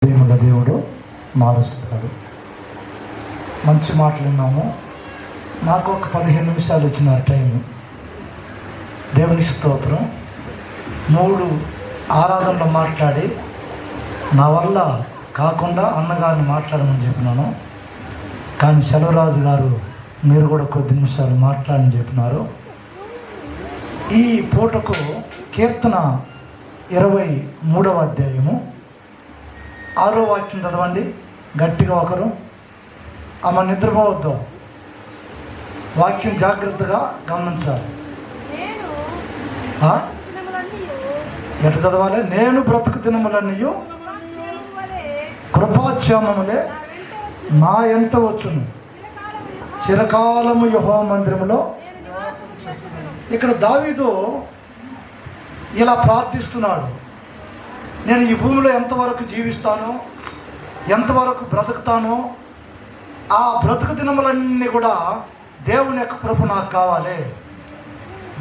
దేవుడు మారుస్తాడు. మంచి మాటలు విన్నాము. నాకు ఒక 15 నిమిషాలు ఇచ్చినారు టైం. దేవుని స్తోత్రం. 3 ఆరాధనలు మాట్లాడి నా వల్ల కాకుండా అన్నగారిని మాట్లాడమని చెప్పినాను. కానీ సెలవరాజు గారు మీరు కూడా కొద్ది నిమిషాలు మాట్లాడని చెప్పినారు. ఈ పూటకు కీర్తన 23వ అధ్యాయము 6వ వాక్యం చదవండి గట్టిగా. ఒకరు ఆమె నిద్రపోవద్దు, వాక్యం జాగ్రత్తగా గమనించాలి. ఎట చదవాలి? నేను బ్రతుకు దినములన్నీ కృపాక్షేమములే నా ఎంట వచ్చును, చిరకాలము యెహోవా మందిరములో. ఇక్కడ దావీదు ఇలా ప్రార్థిస్తున్నాడు, నేను ఈ భూమిలో ఎంతవరకు జీవిస్తానో, ఎంతవరకు బ్రతుకుతానో, ఆ బ్రతుకు దినములన్నీ కూడా దేవుని యొక్క కృప నాకు కావాలి.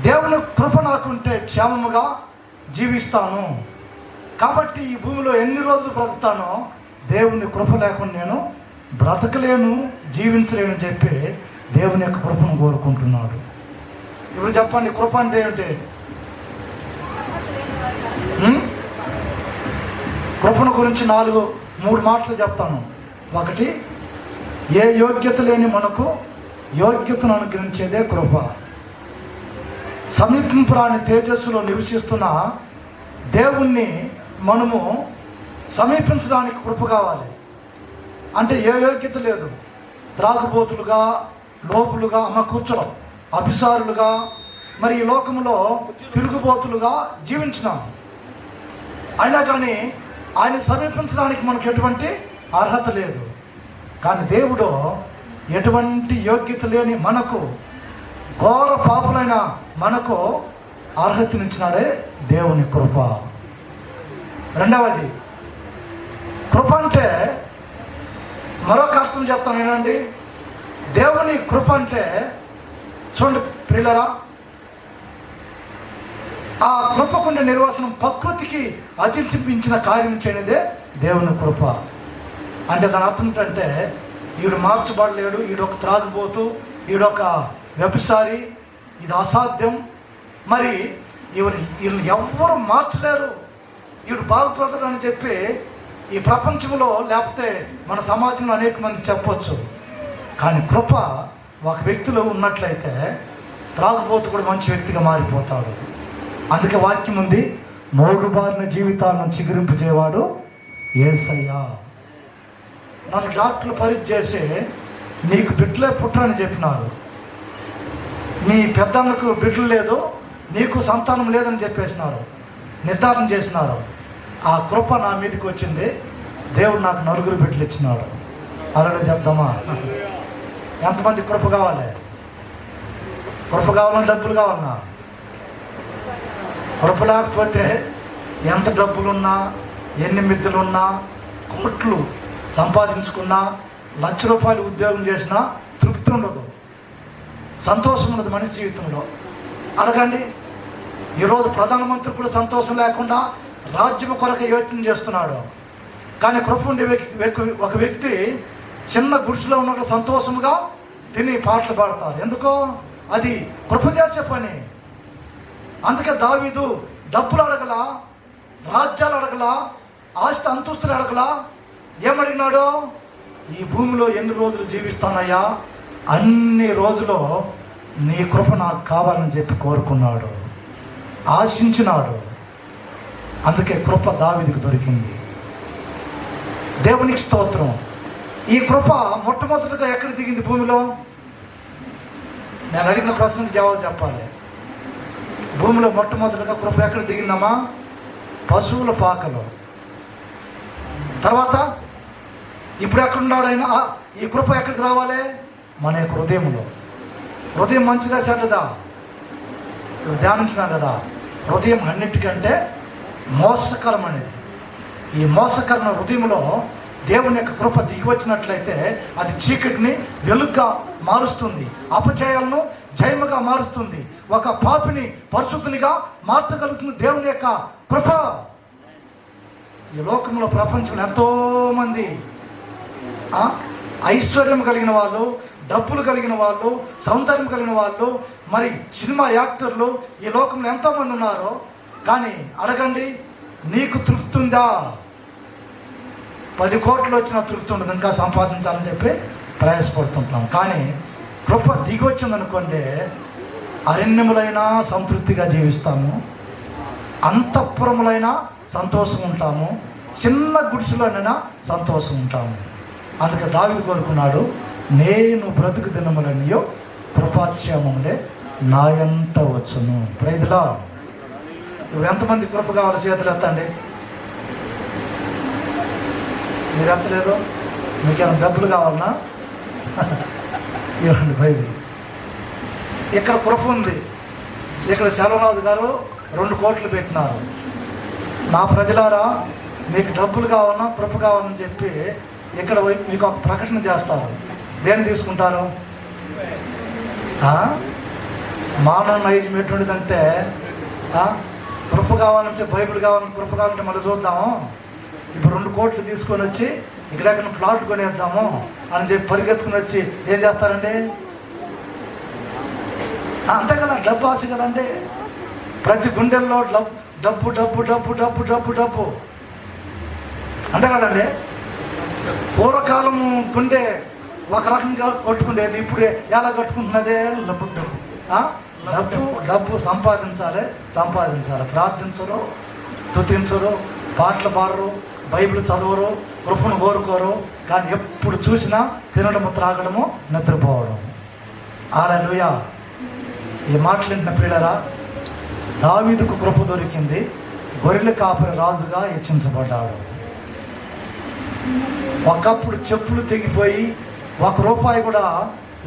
దేవుని కృప నాకుంటే క్షేమముగా జీవిస్తాను. కాబట్టి ఈ భూమిలో ఎన్ని రోజులు బ్రతుకుతానో దేవుని కృప లేకుండా నేను బ్రతకలేను, జీవించలేను చెప్పి దేవుని యొక్క కృపను కోరుకుంటున్నాడు. ఇప్పుడు చెప్పండి, కృప అంటే ఏమిటి? కృపను గురించి 3 మాటలు చెప్తాను. ఒకటి, ఏ యోగ్యత లేని మనకు యోగ్యతను అనుగ్రహించేదే కృప. సమీపింపురాని తేజస్సులో నివసిస్తున్న దేవుణ్ణి మనము సమీపించడానికి కృప కావాలి. అంటే ఏ యోగ్యత లేదు, త్రాగుబోతులుగా, లోపులుగా, కూర్చోం, అభిసారులుగా, మరి ఈ లోకంలో తిరుగుబోతులుగా జీవించినాం. అయినా కానీ ఆయన సమీపించడానికి మనకు ఎటువంటి అర్హత లేదు. కానీ దేవుడు ఎటువంటి యోగ్యత లేని మనకు, ఘోర పాపులైన మనకు అర్హతనిచ్చినాడే దేవుని కృప. రెండవది, కృప అంటే మరొక అర్థం చెప్తాను ఏనండి. దేవుని కృప అంటే చూడండి ప్రియులరా, ఆ కృపకుండే నిర్వచనం ప్రకృతికి అతిశయించిన కార్యం చేయనిదే దేవుని కృప. అంటే దాని అర్థం ఏంటంటే, ఈడు మార్చబడలేడు, ఈడొక త్రాగుబోతు, ఈడొక వ్యభిచారి, ఇది అసాధ్యం, మరి వీళ్ళు ఎవ్వరు మార్చలేరు, ఈడు బాగుపడతాడు అని చెప్పి ఈ ప్రపంచంలో లేకపోతే మన సమాజంలో అనేక మంది చెప్పవచ్చు. కానీ కృప ఒక వ్యక్తిలో ఉన్నట్లయితే త్రాగుబోతు కూడా మంచి వ్యక్తిగా మారిపోతాడు. అందుకే వాక్యం ఉంది, మోడుబారిన జీవితాలను చిగురింపజేవాడు యేసయ్యా. నన్ను డాక్టర్లు పరీక్ష చేసి నీకు బిడ్డలే పుట్టరని చెప్పినారు, మీ పెద్దమ్మకు బిడ్డలు లేదు, నీకు సంతానం లేదని చెప్పేసినారు, నిర్ధారణ చేసినారు. ఆ కృప నా మీదకి వచ్చింది, దేవుడు నాకు 4 బిడ్డలు ఇచ్చినాడు. అలా చెప్దామా? ఎంతమంది కృప కావాలి? కృప కావాలని డబ్బులు కావాలన్నా? కృప లేకపోతే ఎంత డబ్బులున్నా, ఎన్ని మిద్దెలున్నా, కోట్లు సంపాదించుకున్నా, ₹1,00,000 ఉద్యోగం చేసినా తృప్తి ఉండదు, సంతోషం ఉండదు మనిషి జీవితంలో. అడగండి, ఈరోజు ప్రధానమంత్రి కూడా సంతోషం లేకుండా రాజ్యం కొరకు యోచన చేస్తున్నాడు. కానీ కృప ఉండే ఒక వ్యక్తి చిన్న గుడిసెలో ఉన్నప్పుడు సంతోషంగా తిని పాటలు పాడతారు. ఎందుకో? అది కృప చేసే పని. అందుకే దావీదు డబ్బులు అడగలా, రాజ్యాలు అడగలా, ఆస్తి అంతస్తులు అడగలా. ఏమడిగినాడో? ఈ భూమిలో ఎన్ని రోజులు జీవిస్తానయ్యా, అన్ని రోజులు నీ కృప నాకు కావాలని చెప్పి కోరుకున్నాడు, ఆశించినాడు. అందుకే కృప దావీదుకు దొరికింది. దేవునికి స్తోత్రం. ఈ కృప మొట్టమొదటిగా ఎక్కడ దిగింది భూమిలో? నేను అడిగిన ప్రశ్నకు జవాబు చెప్పాలి. భూమిలో మొట్టమొదటిగా కృప ఎక్కడ దిగిందమ్మా? పశువుల పాకలో. తర్వాత ఇప్పుడు ఎక్కడున్నాడు ఆయన? ఈ కృప ఎక్కడికి రావాలి? మన యొక్క హృదయంలో. హృదయం మంచిదా చెడ్డదా? ధ్యానించినాం కదా, హృదయం అన్నిటికంటే మోసకరమనేది. ఈ మోసకరమైన హృదయంలో దేవుని యొక్క కృప దిగి వచ్చినట్లయితే అది చీకటిని వెలుగుగా మారుస్తుంది, అపజయాలను జయముగా మారుస్తుంది, ఒక పాపిని పరిశుద్ధునిగా మార్చగలుగుతుంది దేవుని యొక్క కృప. ఈ లోకంలో ప్రపంచంలో ఎంతోమంది ఐశ్వర్యం కలిగిన వాళ్ళు, డబ్బులు కలిగిన వాళ్ళు, సౌందర్యం కలిగిన వాళ్ళు, మరి సినిమా యాక్టర్లు ఈ లోకంలో ఎంతోమంది ఉన్నారు. కానీ అడగండి, నీకు తృప్తి ఉందా? 10 కోట్లు వచ్చినా తృప్తి ఉండదు, ఇంకా సంపాదించాలని చెప్పి ప్రయాసపడుతుంటున్నాం. కానీ కృప దిగి వచ్చిందనుకోండి, అరణ్యములైనా సంతృప్తిగా జీవిస్తాము, అంతఃపురములైనా సంతోషం ఉంటాము, చిన్న గుడిసెలోనైనా సంతోషం ఉంటాము. అందుకే దావీదు కోరుకున్నాడు, నేను బ్రతుకు దినములనియో కృపాక్షేమములే నాయంట వచ్చును. ప్రైజ్లా. ఇప్పుడు ఎంతమంది కృప కావాలి? చేతులు ఎత్తండి. మీరు ఎత్తలేదు? మీకేమైనా డబ్బులు కావాలన్నా ఇవ్వండి. బైబిల్ ఇక్కడ కృప ఉంది. ఇక్కడ సెలవరాజు గారు 2 కోట్లు పెట్టినారు. నా ప్రజలారా, మీకు డబ్బులు కావాలన్నా కృప కావాలని చెప్పి ఇక్కడ మీకు ఒక ప్రకటన చేస్తారు. దేన్ని తీసుకుంటారు? మానవ నైజం ఎటువంటిదంటే, కృప కావాలంటే, బైబిల్ కావాలంటే, కృప కావాలంటే మళ్ళీ చూద్దాము, ఇప్పుడు 2 కోట్లు తీసుకొని వచ్చి ఇక్కడెక్కడ ప్లాట్ కొనేద్దాము అని చెప్పి పరిగెత్తుకుని వచ్చి ఏం చేస్తారండి? అంతే కదా, డబ్బు ఆశ కదండి. ప్రతి గుండెల్లో డబ్బు డబ్బు డబ్బు డబ్బు డబ్బు డబ్బు అంతే కదండి. పూర్వకాలము గుండె ఒక రకంగా కొట్టుకునేది, ఇప్పుడు ఎలా కట్టుకుంటున్నదే? డబ్బు డబ్బు సంపాదించాలి. ప్రార్థించరు, స్తుతించరు, పాటలు పాడరు, బైబిల్ చదవరు, కృపను కోరుకోరు. కానీ ఎప్పుడు చూసినా తినడము, త్రాగడము, నిద్రపోవడం. హల్లెలూయా. ఈ మాటలు వింటున్న ప్రియులారా, దావీదుకు కృప దొరికింది. గొర్రెల కాపరి రాజుగా హెచ్చించబడ్డాడు. ఒకప్పుడు చెప్పులు తెగిపోయి 1 రూపాయి కూడా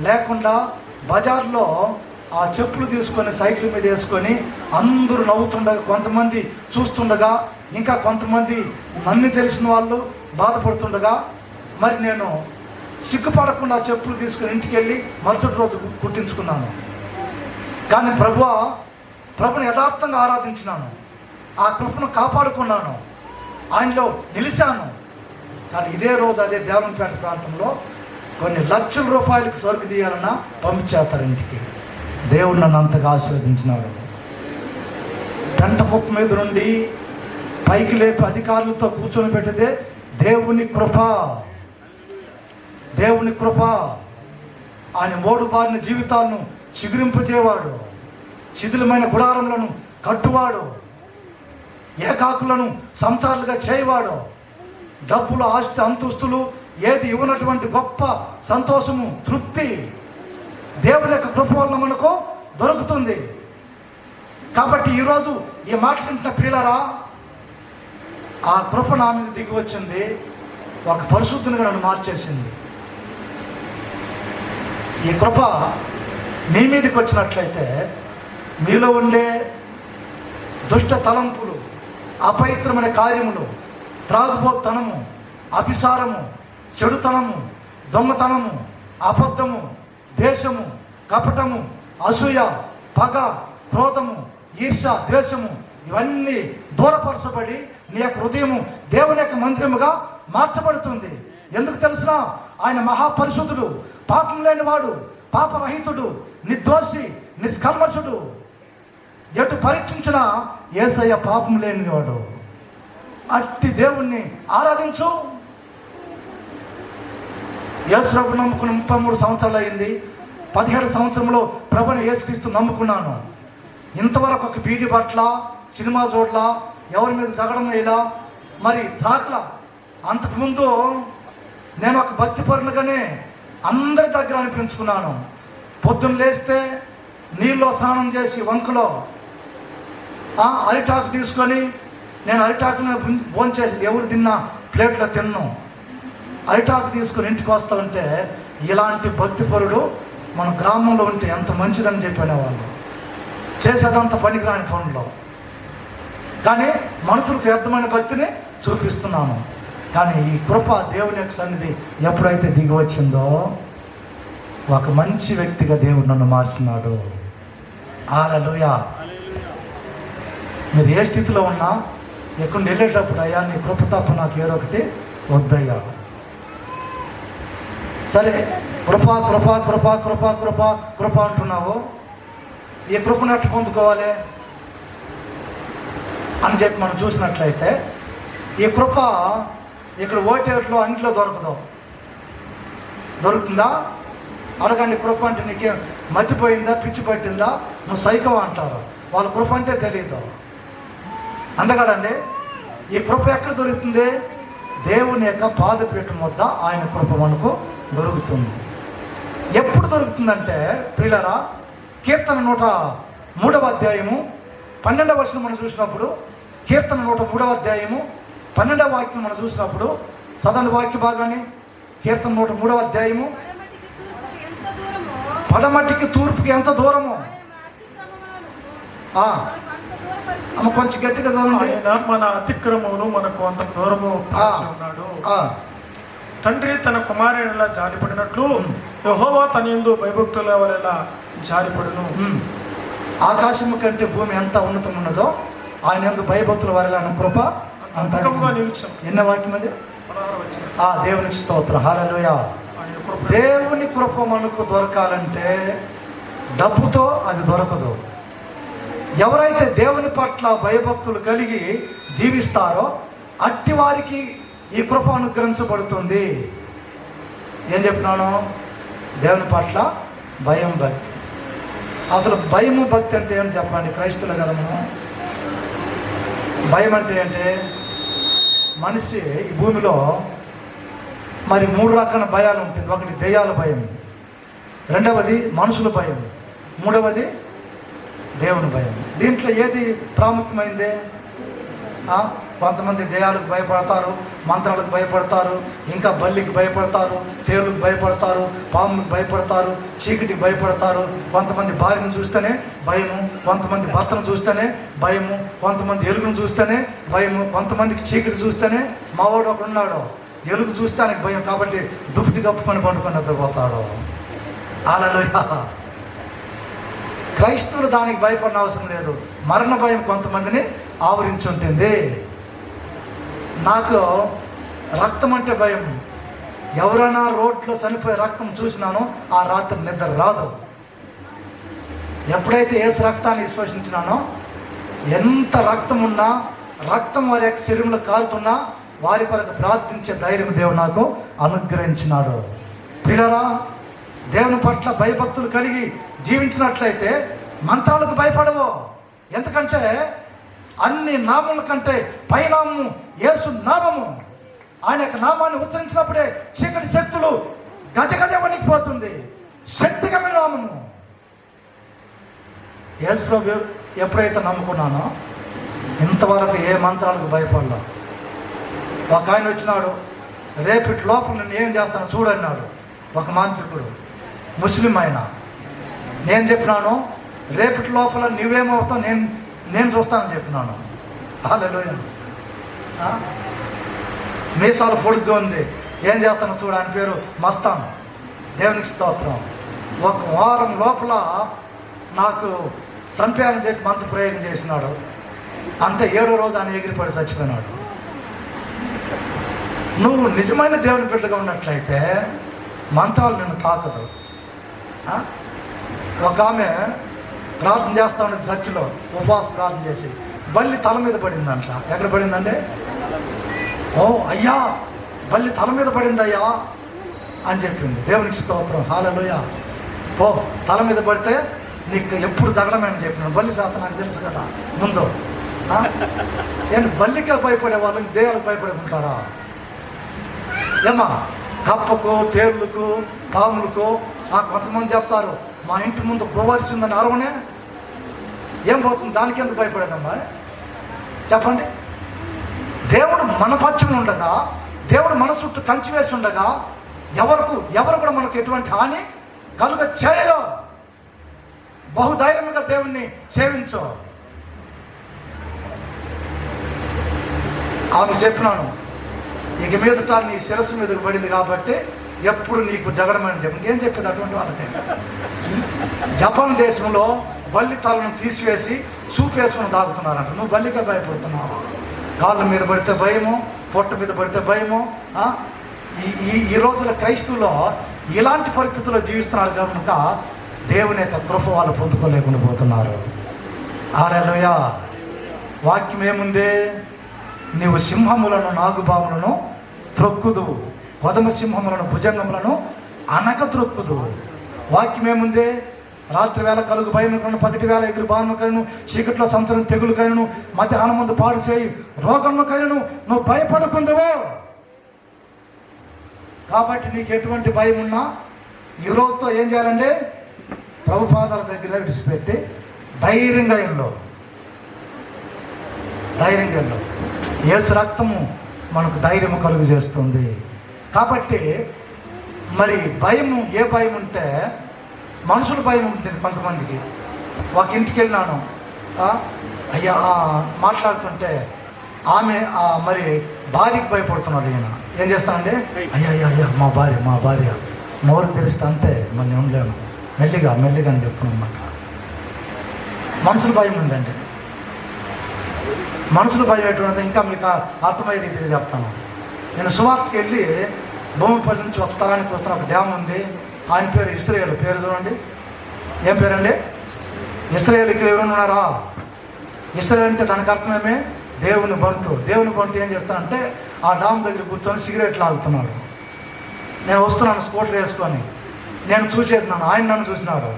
లేకుండా బజార్లో ఆ చెప్పులు తీసుకొని సైకిల్ మీద వేసుకొని అందరూ నవ్వుతుండగా, కొంతమంది చూస్తుండగా, ఇంకా కొంతమంది నన్ను తెలిసిన వాళ్ళు బాధపడుతుండగా, మరి నేను సిగ్గుపడకుండా చెప్పులు తీసుకుని ఇంటికి వెళ్ళి మరుసటి రోజు కుట్టించుకున్నాను. కానీ ప్రభుని యథార్థంగా ఆరాధించినాను, ఆ కృపను కాపాడుకున్నాను, ఆయనలో నిలిచాను. కానీ ఇదే రోజు అదే దేవరంపేట ప్రాంతంలో కొన్ని లక్షల రూపాయలకు సరుకు తీయాలన్నా పంపించేస్తారు ఇంటికి. దేవుడు నన్ను అంతగా ఆశీర్వదించినాడు. పెంట కుప్ప మీద నుండి పైకి లేపి అధికారులతో కూర్చొని పెట్టితే దేవుని కృప. ఆయన మోడుబారిన జీవితాలను చిగురింపజేవాడు, శిథిలమైన గుడారములను కట్టువాడు, ఏకాకులను సంసారులుగా చేయవాడు. డబ్బులు, ఆస్తి, అంతస్తులు ఏది ఇవ్వనటువంటి గొప్ప సంతోషము, తృప్తి దేవుని యొక్క కృప వల్ల మనకు దొరుకుతుంది. కాబట్టి ఈరోజు ఈ మాట్లాడిన ప్రియులారా, ఆ కృప నా మీద దిగి వచ్చింది, ఒక పరిశుద్ధినిగా నన్ను మార్చేసింది. ఈ కృప మీ మీదకి వచ్చినట్లయితే మీలో ఉండే దుష్ట తలంపులు, అపవిత్రమైన కార్యములు, త్రాగుబోతనము, అభిసారము, చెడుతనము, దొంగతనము, అబద్ధము, దేశము, కపటము, అసూయ, పగ, క్రోధము, ఈర్ష్య, ద్వేషము ఇవన్నీ దూరపరచబడి నీ యొక్క హృదయము దేవుని యొక్క మందిరముగా మార్చబడుతుంది. ఎందుకు తెలుసునా? ఆయన మహాపరిశుద్ధుడు, పాపం లేనివాడు, పాపరహితుడు, నిర్దోషి, నిష్కల్మషుడు. ఎటు పరీక్షించినా యేసయ్య పాపం లేనివాడు. అట్టి దేవుణ్ణి ఆరాధించు. యేసు ప్రభు నమ్ముకుని 33 సంవత్సరాలు అయింది. 17 సంవత్సరంలో ప్రభుని యేసుక్రీస్తు నమ్ముకున్నాను. ఇంతవరకు ఒక బీడి పట్ల, సినిమా చూడల, ఎవరి మీద జగడం వేయలా, మరి త్రాకల. అంతకుముందు నేను ఒక భక్తి పరునిగానే అందరి దగ్గర అనిపించుకున్నాను. పొద్దున్న లేస్తే నీళ్ళలో స్నానం చేసి వంకలో అరిటాకు తీసుకొని, నేను అరిటాకుని భోంచేసేది, ఎవరు తిన్నా ప్లేట్లో తిన్నాను. అరిటాకు తీసుకొని ఇంటికి వస్తూ ఉంటే ఇలాంటి భక్తిపరుడు మన గ్రామంలో ఉంటే ఎంత మంచిదని చెప్పిన వాళ్ళు. చేసేదంత పనికిరాని పనులు, కానీ మనసులకు వ్యర్థమైన భక్తిని చూపిస్తున్నాను. కానీ ఈ కృప, దేవుని యొక్క సన్నిధి ఎప్పుడైతే దిగి వచ్చిందో ఒక మంచి వ్యక్తిగా దేవుడు నన్ను మార్చినాడు. హల్లెలూయా. మీరు ఏ స్థితిలో ఉన్నా ఎక్కడ వెళ్ళేటప్పుడు, అయ్యా నీ కృప తప్ప నాకు ఏదో ఒకటి వద్దయ్యా. సరే, కృప కృప కృప కృప కృప కృప అంటున్నావు, ఈ కృపను ఎట్లా పొందుకోవాలి అని చెప్పి మనం చూసినట్లయితే, ఈ కృప ఇక్కడ ఓటేట్లో అంగిలో దొరకదు. దొరుకుతుందా? అడగండి. కృప అంటే నీకేం మతిపోయిందా, పిచ్చి పట్టిందా, నువ్వు సైకో అంటారు. వాళ్ళ కృప అంటే తెలియదు. అంతే కదండి. ఈ కృప ఎక్కడ దొరుకుతుంది? దేవుని యొక్క పాదపీఠం వద్ద ఆయన కృప మనకు దొరుకుతుంది. ఎప్పుడు దొరుకుతుందంటే ప్రియులారా, కీర్తన 103వ అధ్యాయము 12వ వచనం మనం చూసినప్పుడు, కీర్తన 103వ అధ్యాయము 12వ వాక్యం మనం చూసినప్పుడు, చదవండి వాక్య భాగాన్ని. కీర్తన 103వ అధ్యాయము, పడమటికి తూర్పుకి ఎంత దూరము. అమ్మ కొంచెం గట్టిగా చదవండి. మన అతిక్రమమును మనకు అంత దూరము ఉన్నాడు. తండ్రి తన కుమారునిలా జారిపడినట్లు యెహోవా తన యందు భయభక్తుల వలెలా జారిపడును. ఆకాశము కంటే భూమి ఎంత ఉన్నతం ఉన్నదో ఆయన యందు భయభక్తుల వలెలా కృప అంతగా నిలిచాం. ఎన్న వాక్యం అది? దేవునికి స్తోత్రం, హల్లెలూయా. దేవుని కృప మనకు దొరకాలంటే డబ్బుతో అది దొరకదు. ఎవరైతే దేవుని పట్ల భయభక్తులు కలిగి జీవిస్తారో అట్టి వారికి ఈ కృప అనుగ్రహించబడుతుంది. ఏం చెప్పినాను? దేవుని పట్ల భయం, భక్తి. అసలు భయము భక్తి అంటే ఏమని చెప్పండి? క్రైస్తవులు కదా మనం. భయం అంటే ఏంటి? మనిషి ఈ భూమిలో మరి 3 రకాల భయాలు ఉంటుంది. ఒకటి దెయ్యాల భయం, రెండవది మనుషుల భయం, మూడవది దేవుని భయం. దీంట్లో ఏది ప్రాముఖ్యమైంది? కొంతమంది దెయ్యాలకు భయపడతారు, మంత్రాలకు భయపడతారు, ఇంకా బల్లికి భయపడతారు, తేలుకు భయపడతారు, పాములకు భయపడతారు, చీకటికి భయపడతారు. కొంతమంది భార్యను చూస్తేనే భయము, కొంతమంది భర్తను చూస్తేనే భయము, కొంతమంది ఎలుగును చూస్తేనే భయము, కొంతమందికి చీకటి చూస్తేనే. మావాడు ఒకడున్నాడు, ఎలుగు చూస్తే ఆయనకు భయం కాబట్టి దుప్పటి కప్పుకొని పండుకొని నిద్రపోతాడు. హల్లెలూయా. క్రైస్తవులు దానికి భయపడిన అవసరం లేదు. మరణ భయం కొంతమందిని ఆవరించి ఉంటుంది. నాకు రక్తం అంటే భయం. ఎవరైనా రోడ్లో చనిపోయే రక్తం చూసినానో ఆ రాత్రి నిద్ర రాదు. ఎప్పుడైతే యేసు రక్తాన్ని విశ్వసించినానో, ఎంత రక్తం ఉన్నా, రక్తం వారి యొక్క శరీరంలో కాలుతున్నా వారి కొరకు ప్రార్థించే ధైర్యం దేవుడు నాకు అనుగ్రహించినాడు. ప్రియులారా, దేవుని పట్ల భయభక్తులు కలిగి జీవించినట్లయితే మంత్రాలకు భయపడవు. ఎందుకంటే అన్ని నామముల కంటే పైనామము యేసు నామము. ఆయన యొక్క నామాన్ని ఉచ్చరించినప్పుడే చీకటి శక్తులు గజగజ వణికిపోతుంది. శక్తిగల నామము. యేసు ప్రభు ఎప్పుడైతే నమ్ముకున్నానో ఇంతవరకు ఏ మంత్రాలకు భయపడలా. ఒక ఆయన వచ్చినాడు, రేపటి లోపల నేను ఏం చేస్తాను చూడన్నాడు. ఒక మాంత్రికుడు, ముస్లిం ఆయన. నేను చెప్పినాను, రేపటి లోపల నువ్వేమవుతావు నేను చూస్తానని చెప్పినాను. హల్లెలూయా. మీసాలు పొడుగ్గా ఉంది, ఏం చేస్తాను చూడు. ఆయన పేరు మస్తాన్. దేవునికి స్తోత్రం. ఒక వారం లోపల నాకు చంపేయాలని చెప్పి మంత్ర ప్రయోగం చేసినాడు. అంతే, 7వ రోజు ఆయన ఎగిరిపడి చచ్చిపోయినాడు. నువ్వు నిజమైన దేవుని బిడ్డగా ఉన్నట్లయితే మంత్రాలు నిన్ను తాకదు. ఒక ఆమె ప్రార్థన చేస్తా ఉండేది చర్చిలో, ఉపవాస ప్రార్థన చేసి బల్లి తల మీద పడిందంట. ఎక్కడ పడిందంటే, ఓ అయ్యా బల్లి తల మీద పడిందయ్యా అని చెప్పింది. దేవునికి స్తోత్రం, హల్లెలూయా. ఓ తల మీద పడితే నీకు ఎప్పుడు జగడమని చెప్పినాను. బల్లి శాతం నాకు తెలుసు కదా ముందు. నేను బల్లికే భయపడే వాళ్ళని దేవాలకు భయపడుకుంటారా? ఏమా కప్పకు, తేళ్లకు, పాములకు. కొంతమంది చెప్తారు, మా ఇంటి ముందు గోవరిచిందని అరవనే ఏం పోతుంది, దానికి ఎందుకు భయపడేదమ్మా చెప్పండి. దేవుడు మన పక్షం ఉండగా, దేవుడు మన చుట్టూ కంచి వేసి ఉండగా ఎవరు కూడా మనకు ఎటువంటి హాని కలుగ చేయరు. బహుధైర్యంగా దేవుణ్ణి సేవించు. ఆమె చెప్పినాను, ఇక మీదట నీ శిరస్సు మీదకు పడింది కాబట్టి ఎప్పుడు నీకు జగడమని చెప్పి ఏం చెప్పేది అటువంటి వాళ్ళకి. జపాన్ దేశంలో బల్లి తలను తీసివేసి చూపేసుకుని తాగుతున్నారంట. నువ్వు బల్లిగా భయపడుతున్నావు. కాళ్ళ మీద పడితే భయము, పొట్ట మీద పడితే భయము. ఈ రోజుల క్రైస్తవులో ఇలాంటి పరిస్థితుల్లో జీవిస్తున్నారు కనుక దేవుని యొక్క కృప వాళ్ళు పొందుకోలేకుండా పోతున్నారు. హల్లెలూయా. వాక్యం ఏముంది? నీవు సింహములను నాగుబాములను త్రొక్కుదువు, కొదమ సింహములను భుజంగములను అనక త్రొక్కుదువు. వాక్యం ఏముంది? రాత్రి వేళ కలుగు భయములను, పగటి వేళ ఎగురు బాణముకైనను, చీకట్లో సంవత్సరం తెగులుకైనను, మధ్యాహ్నం ముందు పాడు చేయి రోగముకైనను నువ్వు భయపడకుందువు. కాబట్టి నీకు ఎటువంటి భయం ఉన్నా ఈ రోజుతో ఏం చేయాలంటే ప్రభుపాదాల దగ్గర విడిచిపెట్టి ధైర్యంగా ఎల్లో, ధైర్యంగా ఎల్లో. యేసు రక్తము మనకు ధైర్యం కలుగు చేస్తుంది. కాబట్టి మరి భయము, ఏ భయం ఉంటే మనుషుల భయం ఉంటుంది కొంతమందికి. ఒక ఇంటికి వెళ్ళినాను, అయ్యా మాట్లాడుతుంటే ఆమె మరి భార్యకి భయపడుతున్నాడు. ఈయన ఏం చేస్తానంటే అయ్యా అయ్యా అయ్యా మా భార్య నోరు తెరిస్తే అంతే, మళ్ళీ ఉండలేను, మెల్లిగా అని చెప్తున్నమాట. మనుషుల భయం ఉందండి. మనుషుల భయం ఎటువంటిది ఇంకా మీకు అర్థమయ్యే రీతిగా చెప్తాను. నేను సువార్తకి వెళ్ళి భూమిపల్లి నుంచి ఒక స్థలానికి వస్తున్న ఒక డ్యామ్ ఉంది. ఆయన పేరు ఇస్రాయేల్. పేరు చూడండి, ఏం పేరండి? ఇస్రాయేల్. ఇక్కడ ఎవరు ఉన్నారా? ఇస్రాయేల్ అంటే దానికి అర్థమేమే దేవుని బంటు. దేవుని బంటు ఏం చేస్తానంటే ఆ డామ్ దగ్గర కూర్చొని సిగరెట్ లాగుతున్నాడు. నేను వస్తున్నాను స్కూటర్ వేసుకొని, నేను చూసేసినాను, ఆయన నన్ను చూసినాడు.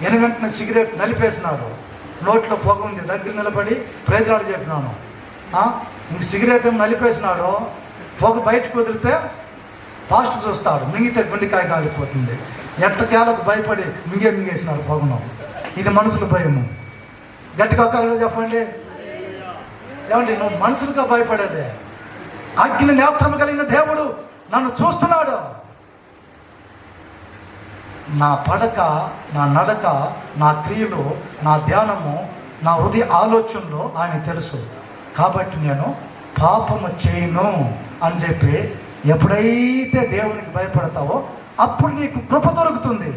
వెంటనే సిగరెట్ నలిపేసినాడు, నోట్లో పొగ ఉంది, దగ్గర నిలబడి ప్రైజ్లాడు చెప్పినాను. ఇంక సిగరెట్ నలిపేసినాడు, పొగ బయటకు వదిలితే ఫాస్ట్ చూస్తాడు, మింగితే గుండెకాయ కాలిపోతుంది. ఎట్టకేలకు భయపడి మింగేసినాడు పొగను. ఇది మనుషుల భయము. గట్టిగా ఒక్కరు చెప్పండి. ఏమండి, నువ్వు మనుషులుగా భయపడేదే. అగ్ని నేత్రము కలిగిన దేవుడు నన్ను చూస్తున్నాడు. నా పడక, నా నడక, నా క్రియలు, నా ధ్యానము, నా హృదయ ఆలోచనలు ఆయన తెలుసు. కాబట్టి నేను పాపము చేయను అని చెప్పి ఎప్పుడైతే దేవునికి భయపడతావో అప్పుడు నీకు కృప దొరుకుతుంది.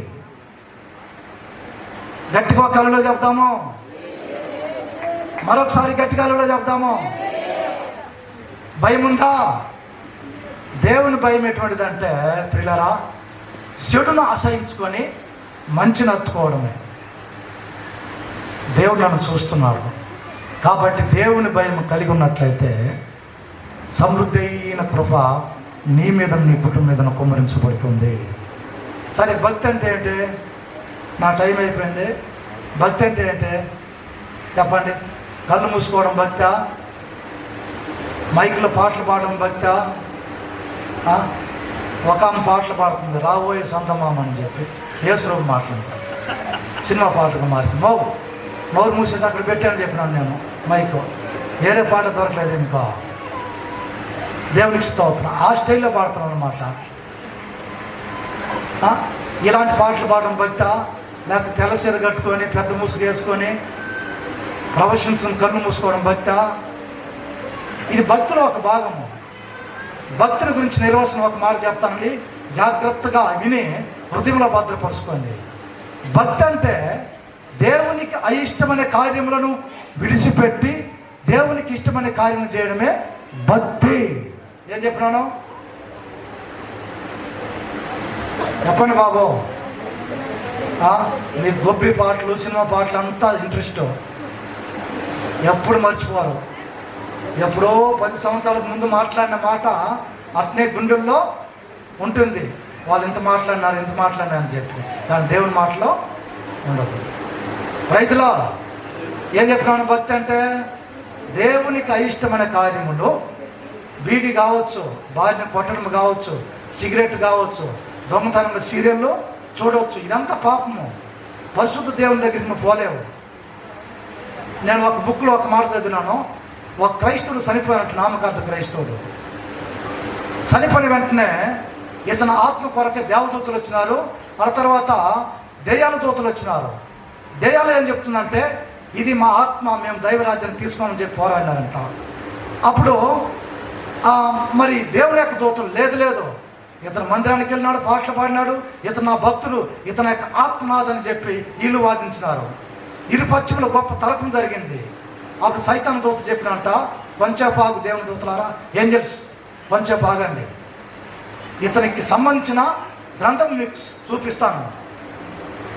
గట్టిగా కళ్ళలో చెప్తాము, మరొకసారి గట్టిగా కళ్ళలో చెప్తాము. భయం ఉందా? దేవుని భయం ఎటువంటిదంటే ప్రియులారా, చెడును అసహించుకొని మంచిని హత్తుకోవడమే. దేవుడు నన్ను చూస్తున్నాడు కాబట్టి దేవుని భయం కలిగి ఉన్నట్లయితే సమృద్ధి అయిన కృప నీ మీద, నీ కుటుంబం మీద కుమ్మరించబడుతుంది. సరే, భక్తి అంటే ఏంటి? నా టైం అయిపోయింది. భక్తి అంటే ఏంటి చెప్పండి? కళ్ళు మూసుకోవడం భక్తా? మైక్లో పాటలు పాడడం భక్తా? ఒక ఆమె పాటలు పాడుతుంది, రాబోయే సంతమామ అని చెప్పి యేసురావు మాట్లాడతాడు. సినిమా పాటకు మార్చి నోరు మూసేసి అక్కడ పెట్టాను చెప్పినాను నేను మైకు. వేరే పాట దొరకలేదు ఇంకా. దేవునికి స్తోత్రం. ఆ స్టైల్లో పాడుతున్నాను అనమాట. ఇలాంటి పాటలు పాడడం భక్తా? లేకపోతే తెల్లసీర కట్టుకొని పెద్ద ముసుగు వేసుకొని ప్రవశించుకుని కన్ను మూసుకోవడం భక్తా? ఇది భక్తిలో ఒక భాగము. భక్తుల గురించి నిర్వచనం ఒక మాట చెప్తానండి, జాగ్రత్తగా విని హృదయంలో భద్రపరుచుకోండి. భక్తి అంటే దేవునికి అయిష్టమైన కార్యములను విడిచిపెట్టి దేవునికి ఇష్టమైన కార్యం చేయడమే భక్తి. ఏం చెప్పినాను చెప్పండి బాబు. మీకు గొప్పి పాటలు, సినిమా పాటలు అంతా ఇంట్రెస్ట్, ఎప్పుడు మర్చిపోరు. ఎప్పుడో 10 సంవత్సరాల ముందు మాట్లాడిన మాట అట్నే గుండెల్లో ఉంటుంది. వాళ్ళు ఎంత మాట్లాడినారు అని చెప్పి, దాని దేవుని మాటలో ఉండదు. రైతులో ఏం చెప్పినాను? భక్తి అంటే దేవునికి అయిష్టమైన కార్యములు, బీడి కావచ్చు, భార్యను కొట్టడం కావచ్చు, సిగరెట్ కావచ్చు, దొంగతనం సీరియల్లో చూడవచ్చు. ఇదంతా పాపము. పరిశుద్ధ దేవుని దగ్గరికి నువ్వు పోలేవు. నేను ఒక బుక్లో ఒక మాట చదివినాను. ఒక క్రైస్తవుడు చనిపోయినట్టు, నామకార్థ క్రైస్తవుడు చనిపోయిన వెంటనే ఇతని ఆత్మ కొరకే దేవదూతలు వచ్చినారు. ఆ తర్వాత దెయ్యాల దూతలు వచ్చినారు. దెయ్యాలు ఏం చెప్తుందంటే, ఇది మా ఆత్మ, మేము దైవరాజ్యాన్ని తీసుకోమని చెప్పి పోరాడినారంట. అప్పుడు మరి దేవుని యొక్క దూతలు లేదు, ఇతను మందిరానికి వెళ్ళినాడు, పాటలు పాడినాడు, ఇతను నా భక్తుడు, ఇతని యొక్క ఆత్మనాథని చెప్పి వీళ్ళు వాదించినారు. ఇరు పశ్చిమలో గొప్ప తరకం జరిగింది. అప్పుడు సైతాన్ దూత చెప్పినంట, వంచేపాగు దేవుని దూతలారా, ఏంజల్స్ వంచేపాగండి. ఇతనికి సంబంధించిన గ్రంథం మీకు చూపిస్తాను.